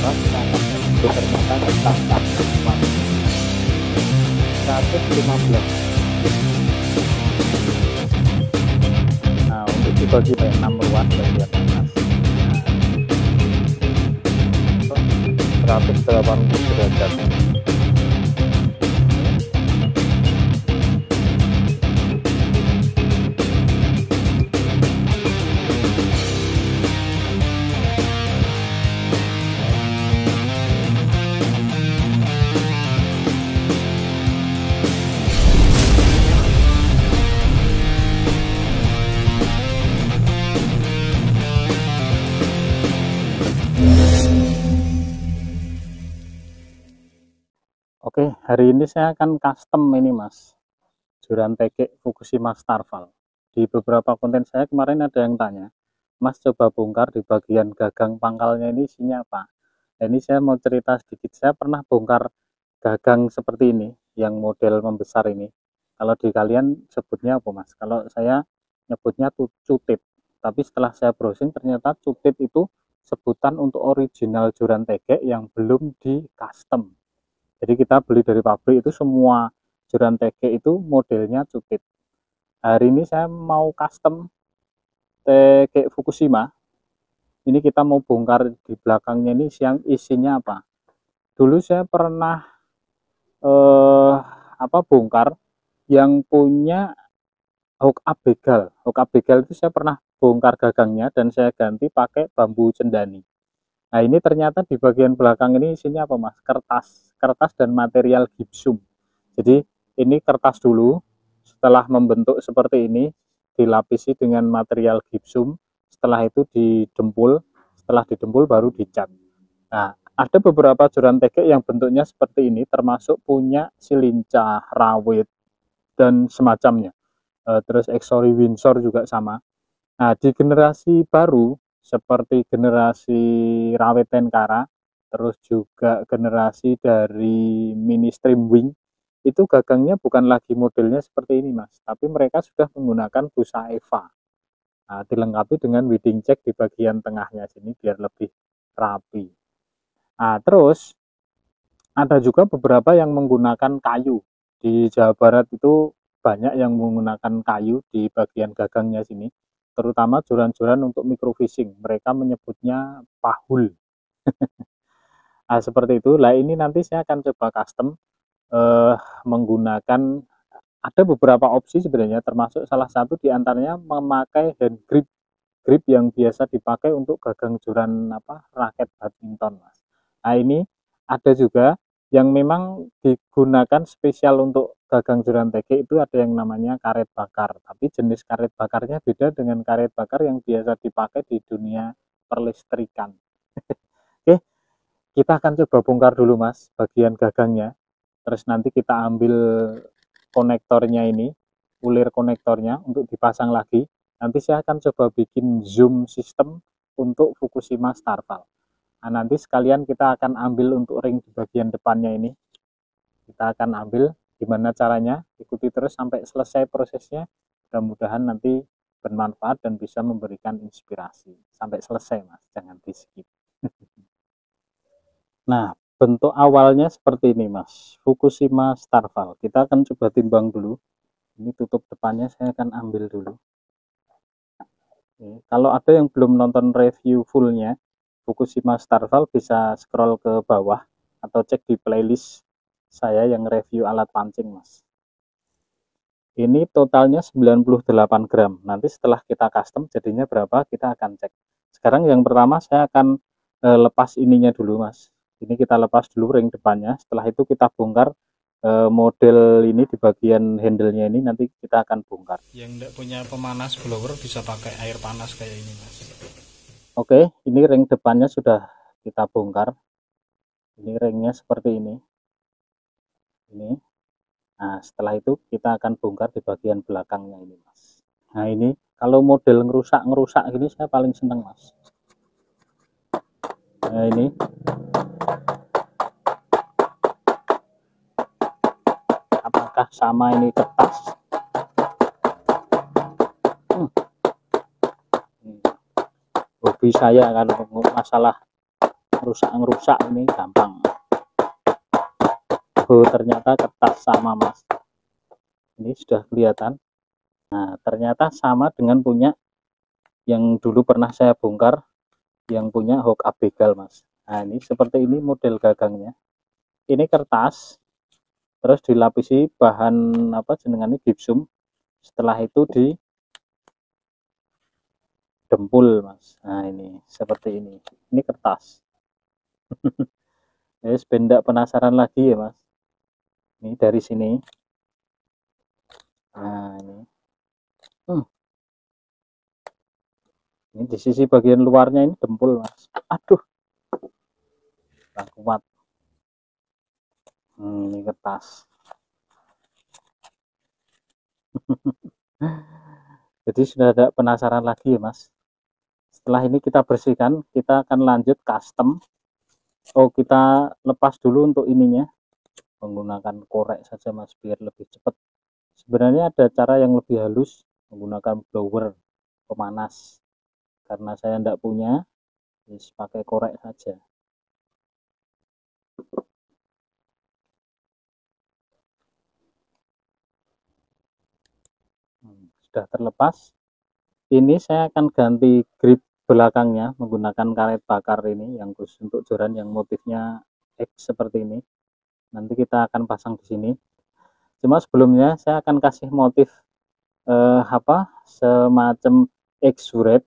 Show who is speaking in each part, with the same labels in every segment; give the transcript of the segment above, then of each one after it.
Speaker 1: berapa kita akan itu ternyata tetap 115. Nah, untuk dibagi 6 ruas bagian atas. Nah, 180 derajat. Oke, hari ini saya akan custom ini mas, Joran Tegek Fukushima Starval. Di beberapa konten saya kemarin ada yang tanya, mas coba bongkar di bagian gagang pangkalnya ini isinya apa. Nah, ini saya mau cerita sedikit, saya pernah bongkar gagang seperti ini, yang model membesar ini. Kalau di kalian sebutnya apa mas? Kalau saya nyebutnya cutit, tapi setelah saya browsing ternyata cutit itu sebutan untuk original Joran Tegek yang belum di custom. Jadi kita beli dari pabrik itu semua Joran Tegek itu modelnya cutit. Hari ini saya mau custom Tegek Fukushima. Ini kita mau bongkar di belakangnya ini isinya apa. Dulu saya pernah bongkar yang punya hook up begal. Hook up begal itu saya pernah bongkar gagangnya dan saya ganti pakai bambu cendani. Nah ini ternyata di bagian belakang ini isinya apa mas? Kertas dan material gipsum. Jadi ini kertas dulu, setelah membentuk seperti ini, dilapisi dengan material gipsum, setelah itu didempul, setelah didempul baru dicat. Nah ada beberapa Joran Tegek yang bentuknya seperti ini, termasuk punya Silincah, Rawit, dan semacamnya. Terus Exori Windsor juga sama. Nah di generasi baru, seperti generasi Rawit Tenkara, terus juga generasi dari Mini Stream Wing, itu gagangnya bukan lagi modelnya seperti ini mas, tapi mereka sudah menggunakan busa Eva. Nah, dilengkapi dengan wedding check di bagian tengahnya sini biar lebih rapi. Nah, terus ada juga beberapa yang menggunakan kayu. Di Jawa Barat itu banyak yang menggunakan kayu di bagian gagangnya sini, terutama joran-joran untuk microfishing. Mereka menyebutnya pahul. Nah, seperti itu. Lah ini nanti saya akan coba custom menggunakan, ada beberapa opsi sebenarnya, termasuk salah satu diantaranya memakai hand grip yang biasa dipakai untuk gagang joran raket badminton mas. Nah ini ada juga yang memang digunakan spesial untuk gagang Joran Tegek, itu ada yang namanya karet bakar, tapi jenis karet bakarnya beda dengan karet bakar yang biasa dipakai di dunia perlistrikan. Oke, kita akan coba bongkar dulu mas bagian gagangnya, terus nanti kita ambil konektornya ini, ulir konektornya untuk dipasang lagi. Nanti saya akan coba bikin zoom system untuk Fukushima Starval. Nah, nanti sekalian kita akan ambil untuk ring di bagian depannya ini. Kita akan ambil, gimana caranya, ikuti terus sampai selesai prosesnya. Mudah-mudahan nanti bermanfaat dan bisa memberikan inspirasi. Sampai selesai mas, jangan di skip. Nah, bentuk awalnya seperti ini mas, Fukushima Starval. Kita akan coba timbang dulu. Ini tutup depannya saya akan ambil dulu. Oke, kalau ada yang belum nonton review fullnya Fukushima Starval bisa scroll ke bawah atau cek di playlist saya yang review alat pancing mas. Ini totalnya 98 gram. Nanti setelah kita custom jadinya berapa kita akan cek. Sekarang yang pertama saya akan lepas ininya dulu mas. Ini kita lepas dulu ring depannya. Setelah itu kita bongkar model ini di bagian handle-nya ini, nanti kita akan bongkar.
Speaker 2: Yang tidak punya pemanas blower bisa pakai air panas kayak ini mas.
Speaker 1: Oke, ini ring depannya sudah kita bongkar. Ini ringnya seperti ini. Ini. Nah, setelah itu kita akan bongkar di bagian belakangnya ini mas. Nah ini kalau model ngerusak gini saya paling seneng mas. Nah ini apakah sama ini kertas? Hobi saya kalau masalah ngerusak ini gampang. Oh, ternyata kertas sama mas, ini sudah kelihatan. Nah, ternyata sama dengan punya yang dulu pernah saya bongkar, yang punya Hawk Abegal mas. Nah, ini seperti ini model gagangnya. Ini kertas, terus dilapisi bahan apa jenengannya, gipsum. Setelah itu di dempul mas. Nah, ini seperti ini kertas. Ya, benda penasaran lagi ya mas. Ini dari sini. Nah, ini di sisi bagian luarnya ini dempul mas. Aduh, tak kuat. Ini kertas. Jadi sudah ada penasaran lagi ya mas. Setelah ini kita bersihkan, kita akan lanjut custom. Oh, kita lepas dulu untuk ininya, menggunakan korek saja mas, biar lebih cepat. Sebenarnya ada cara yang lebih halus, menggunakan blower pemanas. Karena saya tidak punya, just pakai korek saja. Sudah terlepas. Ini saya akan ganti grip belakangnya menggunakan karet bakar ini yang khusus untuk joran yang motifnya X seperti ini. Nanti kita akan pasang di sini. Cuma sebelumnya saya akan kasih motif semacam X-wrap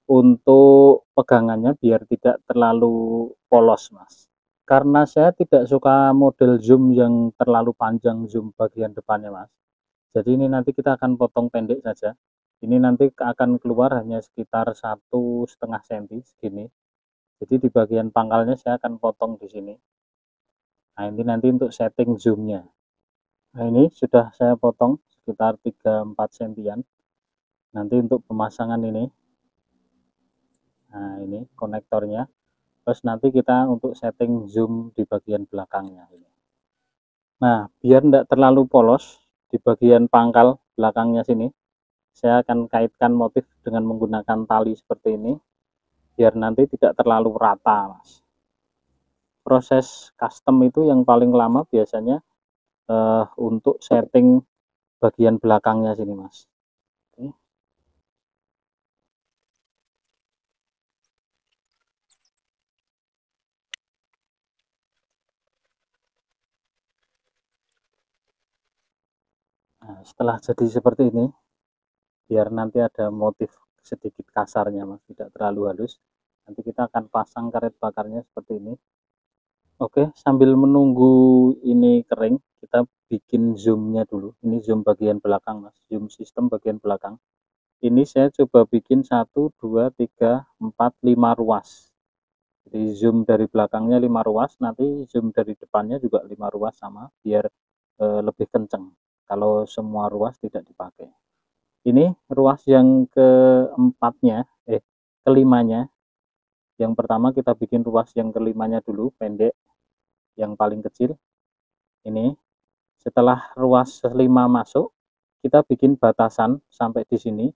Speaker 1: untuk pegangannya biar tidak terlalu polos mas. Karena saya tidak suka model zoom yang terlalu panjang, zoom bagian depannya mas. Jadi ini nanti kita akan potong pendek saja. Ini nanti akan keluar hanya sekitar 1,5 cm segini. Jadi di bagian pangkalnya saya akan potong di sini. Nah, ini nanti untuk setting zoomnya. Nah, ini sudah saya potong sekitar 3-4 cm. Nanti untuk pemasangan ini. Nah, ini konektornya. Terus nanti kita untuk setting zoom di bagian belakangnya ini. Nah, biar tidak terlalu polos di bagian pangkal belakangnya sini, saya akan kaitkan motif dengan menggunakan tali seperti ini biar nanti tidak terlalu rata mas. Proses custom itu yang paling lama biasanya untuk setting bagian belakangnya sini mas. Oke. Nah, setelah jadi seperti ini, biar nanti ada motif sedikit kasarnya mas, tidak terlalu halus, nanti kita akan pasang karet bakarnya seperti ini. Oke, sambil menunggu ini kering, kita bikin zoomnya dulu. Ini zoom bagian belakang mas, zoom sistem bagian belakang. Ini saya coba bikin 1, 2, 3, 4, 5 ruas. Jadi zoom dari belakangnya 5 ruas, nanti zoom dari depannya juga 5 ruas sama, biar lebih kenceng kalau semua ruas tidak dipakai. Ini ruas yang keempatnya, kelimanya. Yang pertama kita bikin ruas yang kelimanya dulu, pendek, yang paling kecil. Ini setelah ruas 5 masuk, kita bikin batasan sampai di sini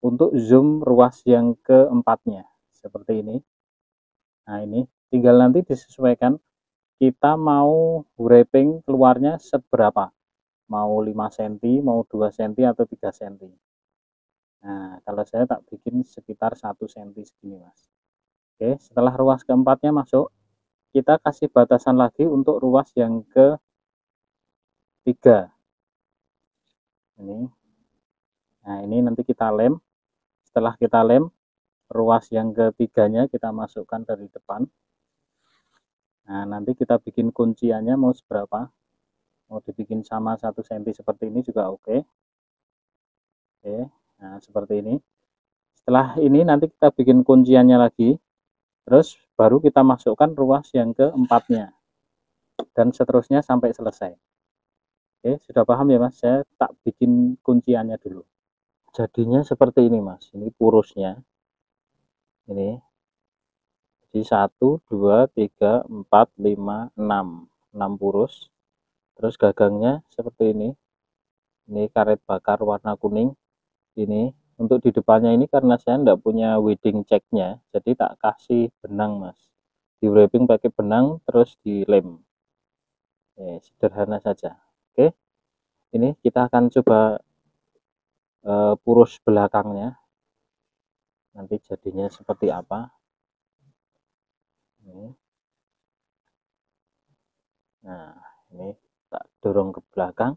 Speaker 1: untuk zoom ruas yang keempatnya seperti ini. Nah, ini tinggal nanti disesuaikan kita mau wrapping keluarnya seberapa, mau 5 cm, mau 2 cm atau 3 cm. Nah, kalau saya tak bikin sekitar 1 cm segini mas. Oke, setelah ruas keempatnya masuk, kita kasih batasan lagi untuk ruas yang ketiga ini. Nah, ini nanti kita lem. Setelah kita lem, ruas yang ketiganya kita masukkan dari depan. Nah, nanti kita bikin kunciannya mau seberapa, mau dibikin sama 1 cm seperti ini juga oke. Oke, nah seperti ini. Setelah ini nanti kita bikin kunciannya lagi, terus baru kita masukkan ruas yang keempatnya, dan seterusnya sampai selesai. Oke, sudah paham ya mas? Saya tak bikin kunciannya dulu. Jadinya seperti ini mas, ini purusnya. Ini jadi 1, 2, 3, 4, 5, 6 purus. Terus gagangnya seperti ini. Ini karet bakar warna kuning. Ini untuk di depannya ini karena saya tidak punya wedding checknya, jadi tak kasih benang mas. di wrapping pakai benang terus dilem. Sederhana saja. Oke, ini kita akan coba purus belakangnya, nanti jadinya seperti apa. Nah, ini kita dorong ke belakang,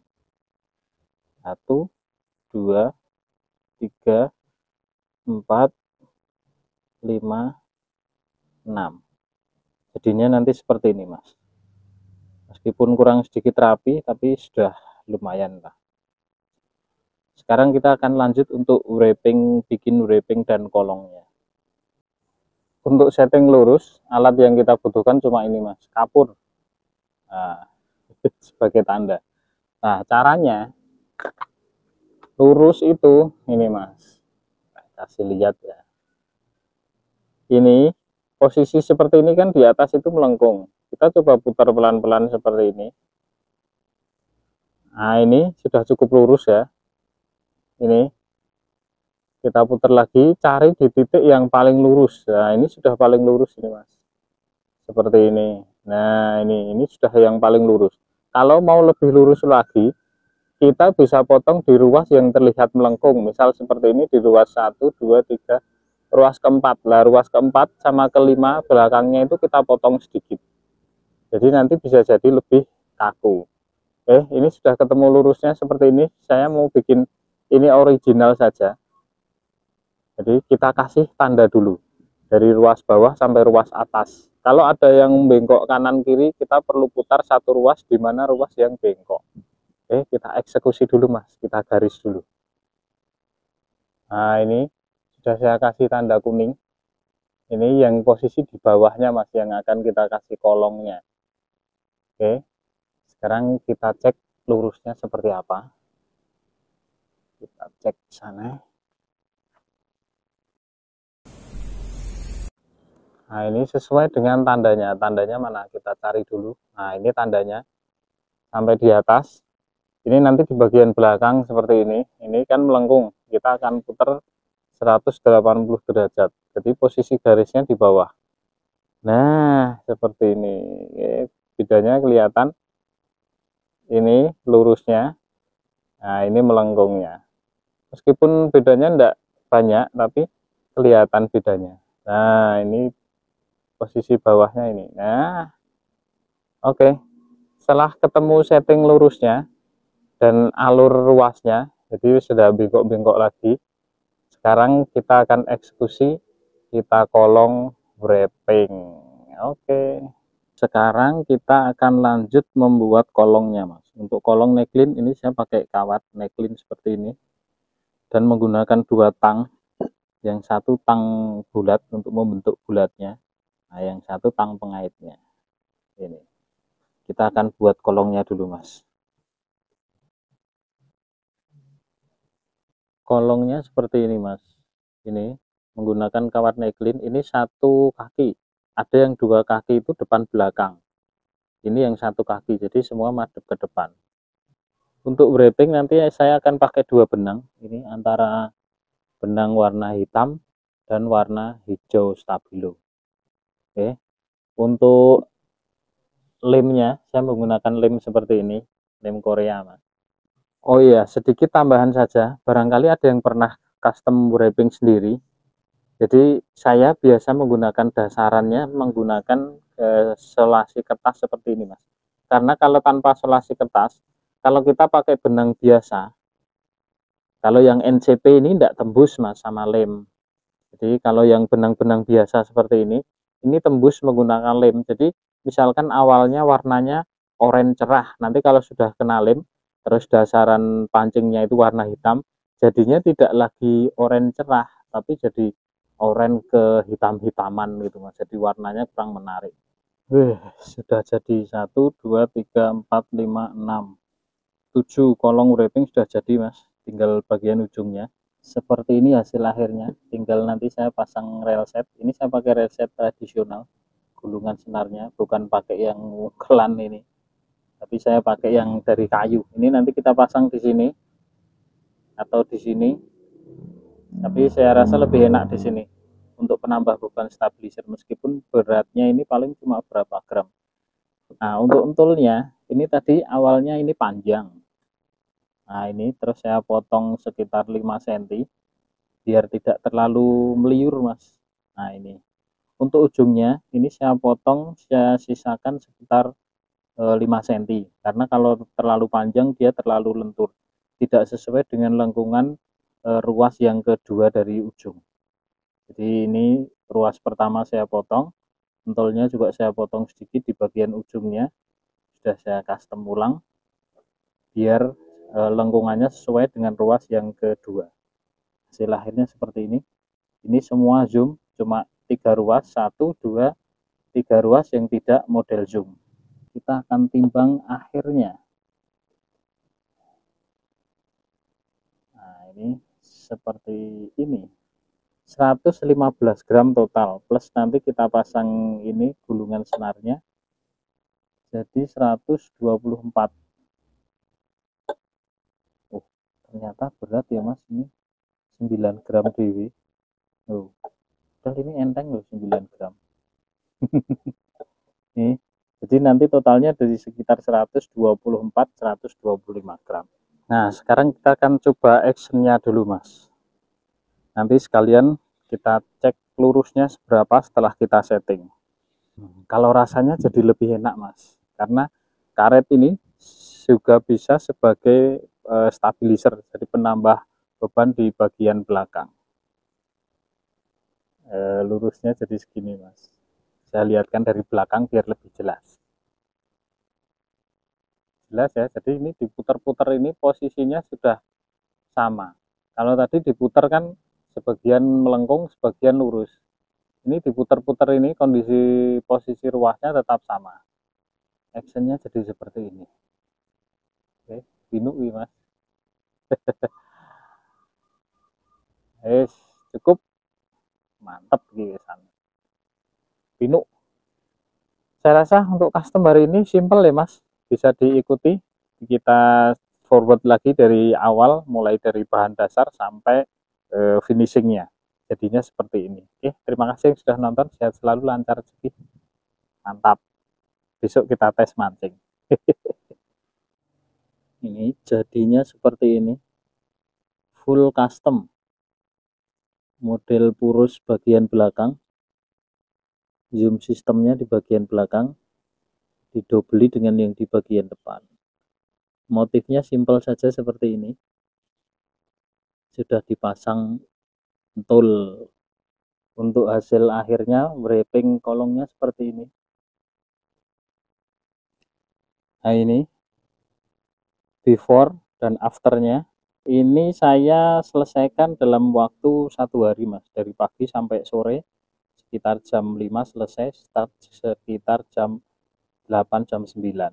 Speaker 1: 1, 2, 3, 4, 5, 6. Jadinya nanti seperti ini, Mas. Meskipun kurang sedikit rapi, tapi sudah lumayan lah. Sekarang kita akan lanjut untuk wrapping, bikin wrapping dan kolongnya. Untuk setting lurus, alat yang kita butuhkan cuma ini, Mas, kapur. Nah, sebagai tanda. Nah, caranya lurus itu ini, Mas. Kasih lihat ya. Ini posisi seperti ini kan di atas itu melengkung. Kita coba putar pelan-pelan seperti ini. Nah, ini sudah cukup lurus ya. Ini kita putar lagi, cari di titik yang paling lurus. Nah, ini sudah paling lurus ini, Mas. Seperti ini. Nah, ini sudah yang paling lurus. Kalau mau lebih lurus lagi, kita bisa potong di ruas yang terlihat melengkung. Misal seperti ini di ruas 1, 2, 3, ruas keempat. Lah, ruas keempat sama kelima belakangnya itu kita potong sedikit. Jadi nanti bisa jadi lebih kaku. Ini sudah ketemu lurusnya seperti ini. Saya mau bikin ini original saja. Jadi kita kasih tanda dulu dari ruas bawah sampai ruas atas. Kalau ada yang bengkok kanan kiri, kita perlu putar satu ruas di mana ruas yang bengkok. Kita eksekusi dulu, Mas. Kita garis dulu. Nah, ini sudah saya kasih tanda kuning. Ini yang posisi di bawahnya, Mas, yang akan kita kasih kolongnya. Sekarang kita cek lurusnya seperti apa. Kita cek sana. Nah, ini sesuai dengan tandanya. Tandanya mana? Kita cari dulu. Nah, ini tandanya. Sampai di atas. Ini nanti di bagian belakang seperti ini. Ini kan melengkung. Kita akan putar 180 derajat. Jadi posisi garisnya di bawah. Nah, seperti ini. Bedanya kelihatan. Ini lurusnya. Nah, ini melengkungnya. Meskipun bedanya enggak banyak, tapi kelihatan bedanya. Nah, ini posisi bawahnya ini. Nah, oke. Setelah ketemu setting lurusnya dan alur ruasnya, jadi sudah bengkok-bengkok lagi. Sekarang kita akan eksekusi, kita kolong wrapping. Oke. Sekarang kita akan lanjut membuat kolongnya, Mas. Untuk kolong neckline ini saya pakai kawat neckline seperti ini dan menggunakan 2 tang. Yang satu tang bulat untuk membentuk bulatnya. Nah, yang satu tang pengaitnya. Ini. Kita akan buat kolongnya dulu, Mas. Kolongnya seperti ini, Mas. Ini menggunakan kawat neckline. Ini satu kaki. Ada yang 2 kaki itu depan belakang. Ini yang satu kaki. Jadi semua madep ke depan. Untuk wrapping nanti saya akan pakai 2 benang. Ini antara benang warna hitam dan warna hijau stabilo. Untuk lemnya saya menggunakan lem seperti ini, lem Korea, Mas. Oh iya, sedikit tambahan saja, barangkali ada yang pernah custom wrapping sendiri. Jadi saya biasa menggunakan dasarannya menggunakan selasi kertas seperti ini, Mas. Karena kalau tanpa selasi kertas, kalau kita pakai benang biasa, kalau yang NCP ini tidak tembus, Mas, sama lem. Jadi kalau yang benang-benang biasa seperti ini tembus menggunakan lem. Jadi misalkan awalnya warnanya oranye cerah, nanti kalau sudah kena lem, terus dasaran pancingnya itu warna hitam, jadinya tidak lagi oranye cerah, tapi jadi oranye ke hitam-hitaman gitu, Mas. Jadi warnanya kurang menarik. Sudah jadi 1, 2, 3, 4, 5, 6, 7 kolong wrapping sudah jadi, Mas. Tinggal bagian ujungnya. Seperti ini hasil akhirnya, tinggal nanti saya pasang rel set. Ini saya pakai rel set tradisional, gulungan senarnya, bukan pakai yang kelan ini, tapi saya pakai yang dari kayu. Ini nanti kita pasang di sini atau di sini, tapi saya rasa lebih enak di sini untuk penambah beban stabilizer, meskipun beratnya ini paling cuma berapa gram. Nah, untuk entulnya ini tadi awalnya ini panjang. Nah, ini terus saya potong sekitar 5 cm biar tidak terlalu meliur, Mas. Nah, ini. Untuk ujungnya ini saya potong, saya sisakan sekitar 5 cm, karena kalau terlalu panjang dia terlalu lentur, tidak sesuai dengan lengkungan ruas yang kedua dari ujung. Jadi ini ruas pertama saya potong, entolnya juga saya potong sedikit di bagian ujungnya, sudah saya custom ulang biar lengkungannya sesuai dengan ruas yang kedua. Hasil akhirnya seperti ini. Ini semua zoom, cuma 3 ruas, 1, 2, 3 ruas yang tidak model zoom. Kita akan timbang akhirnya. Nah, ini seperti ini. 115 gram total, plus nanti kita pasang ini gulungan senarnya, jadi 124. Oh, ternyata berat ya Mas, ini 9 gram DW. Oh, padahal ini enteng loh 9 gram. Nih, jadi nanti totalnya dari sekitar 124-125 gram. Nah, sekarang kita akan coba actionnya dulu Mas. Nanti sekalian kita cek lurusnya seberapa setelah kita setting. Kalau rasanya jadi lebih enak Mas, karena karet ini juga bisa sebagai stabilizer, jadi penambah beban di bagian belakang. Lurusnya jadi segini Mas, saya lihatkan dari belakang biar lebih jelas. Jelas ya, jadi ini diputar-putar, ini posisinya sudah sama. Kalau tadi diputar kan sebagian melengkung, sebagian lurus. Ini diputar-putar, ini kondisi posisi ruasnya tetap sama. Actionnya jadi seperti ini. Oke, binuk Mas. Cukup mantap gitu. Binuk. Saya rasa untuk custom hari ini simple ya Mas, bisa diikuti. Kita forward lagi dari awal, mulai dari bahan dasar sampai finishingnya. Jadinya seperti ini. Oke, terima kasih yang sudah nonton. Sehat selalu, lancar rezeki. Mantap. Besok kita tes mancing. Ini jadinya seperti ini. Full custom. Model purus bagian belakang. Zoom sistemnya di bagian belakang. Didobeli dengan yang di bagian depan. Motifnya simpel saja seperti ini. Sudah dipasang entul. Untuk hasil akhirnya wrapping kolongnya seperti ini. Nah, ini before dan afternya. Ini saya selesaikan dalam waktu 1 hari Mas, dari pagi sampai sore sekitar jam 5 selesai, start sekitar jam 8 jam 9.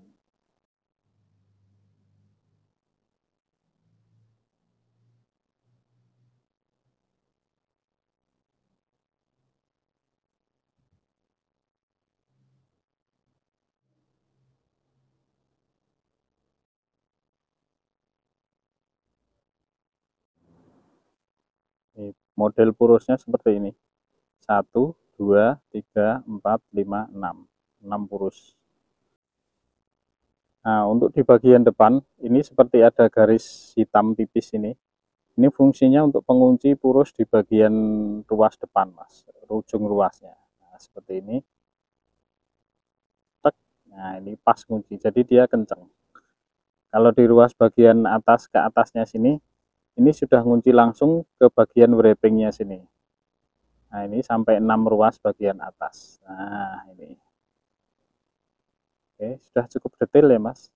Speaker 1: Model purusnya seperti ini. 1, 2, 3, 4, 5, 6. 6 purus. Nah, untuk di bagian depan ini seperti ada garis hitam tipis ini. Ini fungsinya untuk pengunci purus di bagian ruas depan Mas, ujung ruasnya. Nah, seperti ini. Nah, ini pas kunci, jadi dia kenceng. Kalau di ruas bagian atas ke atasnya sini, ini sudah ngunci langsung ke bagian wrappingnya sini. Nah, ini sampai 6 ruas bagian atas. Nah, ini. Oke, sudah cukup detail ya Mas.